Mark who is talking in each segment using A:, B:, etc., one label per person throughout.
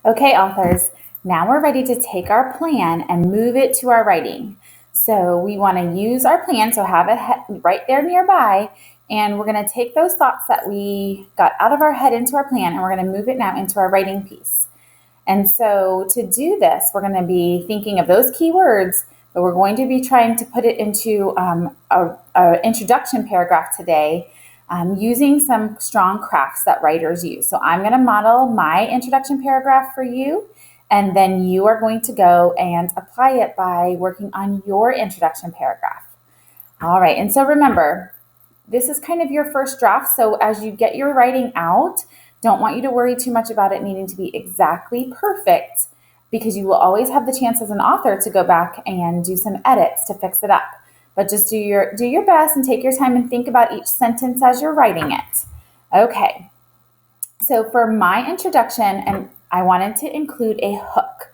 A: Okay, authors, now we're ready to take our plan and move it to our writing. So we want to use our plan, so have it right there nearby, and we're going to take those thoughts that we got out of our head into our plan, and we're going to move it now into our writing piece. And so to do this, we're going to be thinking of those key words, but we're going to be trying to put it into our introduction paragraph today, using some strong crafts that writers use. So I'm going to model my introduction paragraph for you, and then you are going to go and apply it by working on your introduction paragraph. All right, and so remember, this is kind of your first draft, so as you get your writing out, don't want you to worry too much about it needing to be exactly perfect, because you will always have the chance as an author to go back and do some edits to fix it up. But just do your best and take your time and think about each sentence as you're writing it. Okay, so for my introduction, and I wanted to include a hook.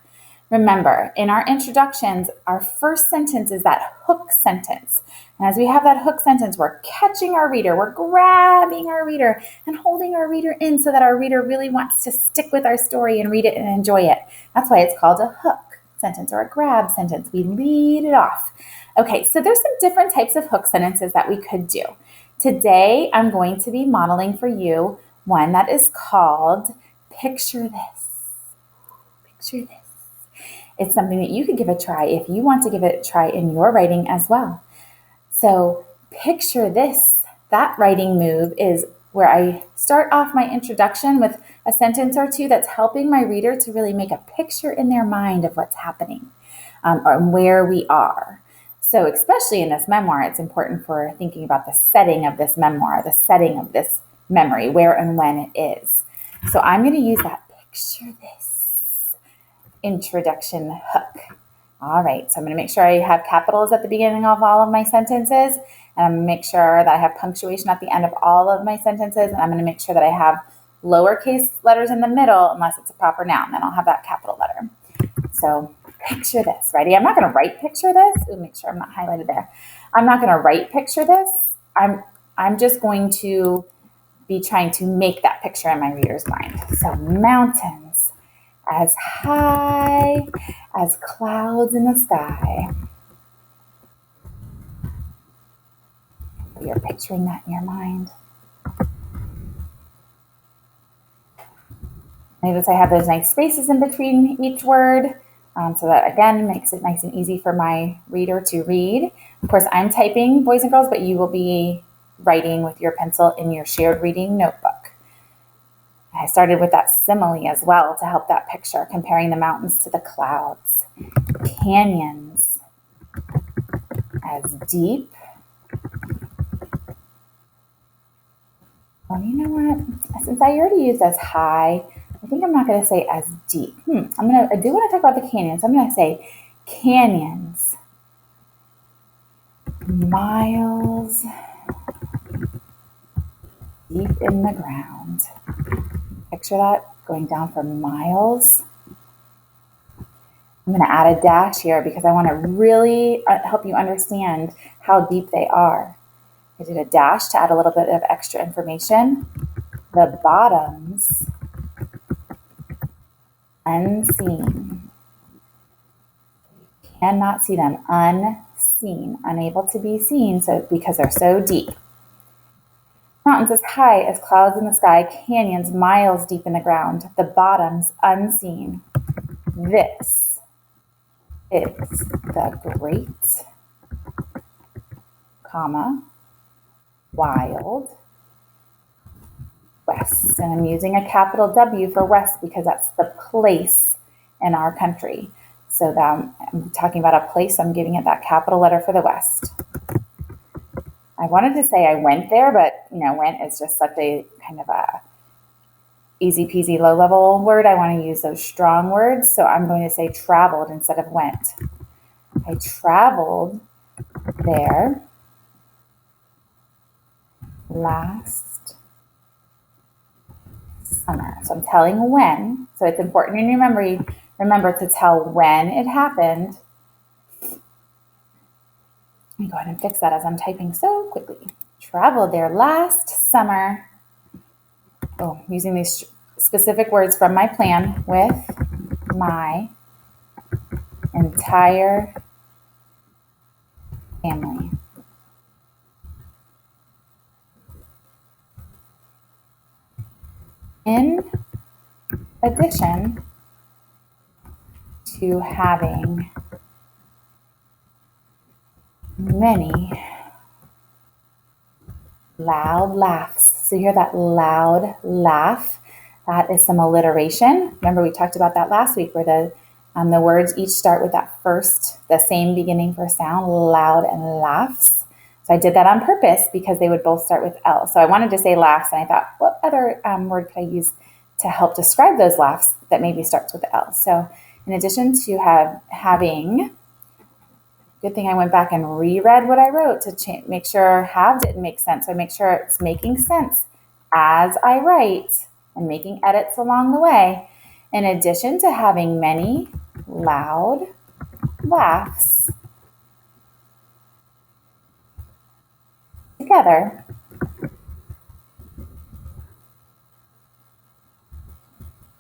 A: Remember, in our introductions, our first sentence is that hook sentence. And as we have that hook sentence, we're catching our reader, we're grabbing our reader and holding our reader in so that our reader really wants to stick with our story and read it and enjoy it. That's why it's called a hook sentence or a grab sentence. We lead it off. Okay, so there's some different types of hook sentences that we could do. Today, I'm going to be modeling for you one that is called Picture This. Picture this. It's something that you could give a try if you want to give it a try in your writing as well. So picture this. That writing move is where I start off my introduction with a sentence or two that's helping my reader to really make a picture in their mind of what's happening, or where we are. So especially in this memoir, it's important for thinking about the setting of this memoir, the setting of this memory, where and when it is. So I'm going to use that picture this introduction hook. All right, so I'm going to make sure I have capitals at the beginning of all of my sentences, and I'm going to make sure that I have punctuation at the end of all of my sentences, and I'm going to make sure that I have lowercase letters in the middle unless it's a proper noun, then I'll have that capital letter. So picture this. Ready? I'm not going to write picture this. Ooh, make sure I'm not highlighted there. I'm not going to write picture this. I'm just going to be trying to make that picture in my reader's mind. So mountains as high as clouds in the sky. You're picturing that in your mind. Notice I have those nice spaces in between each word, so that again makes it nice and easy for my reader to read. Of course, I'm typing, boys and girls, but you will be writing with your pencil in your shared reading notebook. I started with that simile as well to help that picture, comparing the mountains to the clouds. Canyons as deep. Well, you know what? Since I already used as high, I think I'm not going to say as deep. I do want to talk about the canyons. I'm going to say canyons. Miles deep in the ground. Picture that going down for miles. I'm going to add a dash here because I want to really help you understand how deep they are. I did a dash to add a little bit of extra information. The bottoms, unseen. You cannot see them, unseen, unable to be seen, so because they're so deep. Mountains as high as clouds in the sky, canyons miles deep in the ground, the bottoms unseen. This is the great, wild West. And I'm using a capital W for West because that's the place in our country. So that I'm talking about a place, I'm giving it that capital letter for the West. I wanted to say I went there, but went is just such a kind of a easy peasy low level word. I want to use those strong words. So I'm going to say traveled instead of went. I traveled there last summer. So I'm telling when. So it's important in your memory. Remember to tell when it happened. Let me go ahead and fix that as I'm typing so quickly. Traveled there last summer. Using these specific words from my plan with my entire family. In addition to having many loud laughs. So you hear that loud laugh? That is some alliteration. Remember we talked about that last week where the words each start with the same beginning first sound, loud and laughs. So I did that on purpose because they would both start with L. So I wanted to say laughs, and I thought, what other word could I use to help describe those laughs that maybe starts with L? So in addition to having, good thing I went back and reread what I wrote to make sure have didn't make sense. So I make sure it's making sense as I write and making edits along the way. In addition to having many loud laughs together,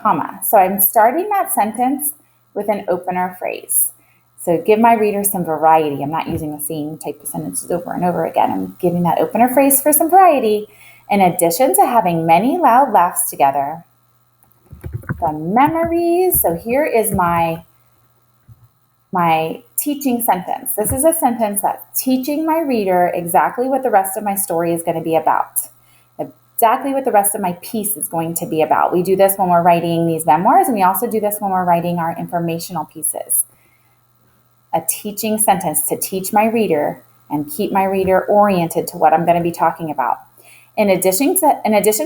A: comma. So I'm starting that sentence with an opener phrase. So give my reader some variety. I'm not using the same type of sentences over and over again. I'm giving that opener phrase for some variety. In addition to having many loud laughs together, the memories. So here is my teaching sentence. This is a sentence that's teaching my reader exactly what the rest of my story is going to be about. Exactly what the rest of my piece is going to be about. We do this when we're writing these memoirs, and we also do this when we're writing our informational pieces. A teaching sentence to teach my reader and keep my reader oriented to what I'm going to be talking about. In addition to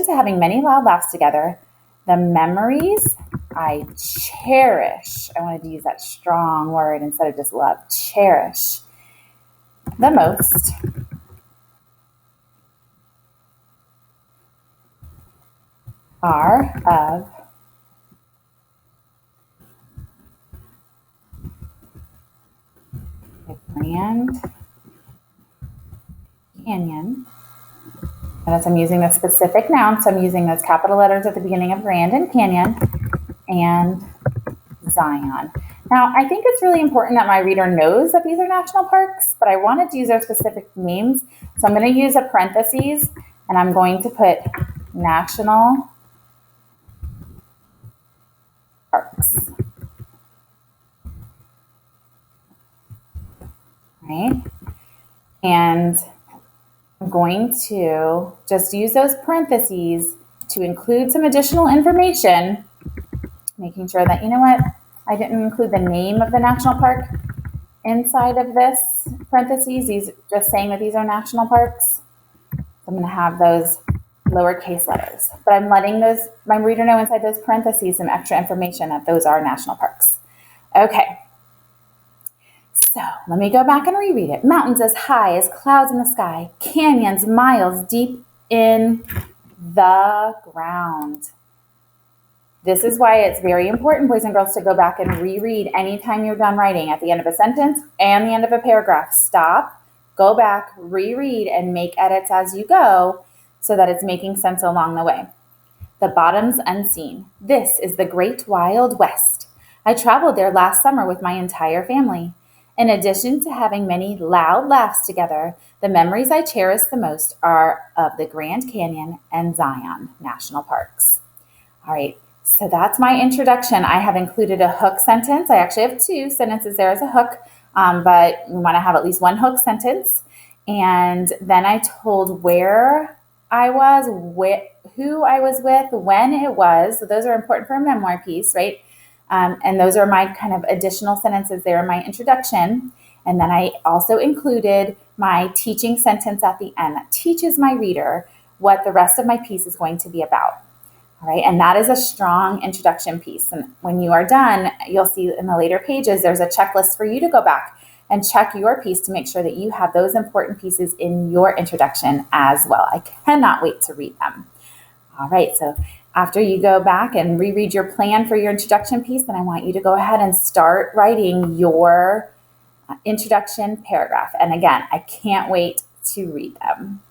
A: having many loud laughs together, the memories I cherish, I wanted to use that strong word instead of just love, cherish the most are of the Grand Canyon. Notice I'm using the specific noun, so I'm using those capital letters at the beginning of Grand and Canyon and Zion. Now, I think it's really important that my reader knows that these are national parks, but I wanted to use their specific names. So I'm going to use a parentheses, and I'm going to put national parks. Right? And I'm going to just use those parentheses to include some additional information, making sure that, you know what, I didn't include the name of the national park inside of this parentheses. These just saying that these are national parks. I'm going to have those lowercase letters, but I'm letting my reader know inside those parentheses some extra information that those are national parks. Okay. So let me go back and reread it. Mountains as high as clouds in the sky, canyons miles deep in the ground. This is why it's very important, boys and girls, to go back and reread anytime you're done writing, at the end of a sentence and the end of a paragraph. Stop, go back, reread, and make edits as you go so that it's making sense along the way. The bottoms unseen. This is the great wild west. I traveled there last summer with my entire family. In addition to having many loud laughs together, the memories I cherish the most are of the Grand Canyon and Zion National Parks. All right, so that's my introduction. I have included a hook sentence. I actually have two sentences there as a hook, but we want to have at least one hook sentence. And then I told where I was, who I was with, when it was. So those are important for a memoir piece, right? And those are my kind of additional sentences there in my introduction. And then I also included my teaching sentence at the end that teaches my reader what the rest of my piece is going to be about. All right, and that is a strong introduction piece. And when you are done, you'll see in the later pages, there's a checklist for you to go back and check your piece to make sure that you have those important pieces in your introduction as well. I cannot wait to read them. All right, so after you go back and reread your plan for your introduction piece, then I want you to go ahead and start writing your introduction paragraph. And again, I can't wait to read them.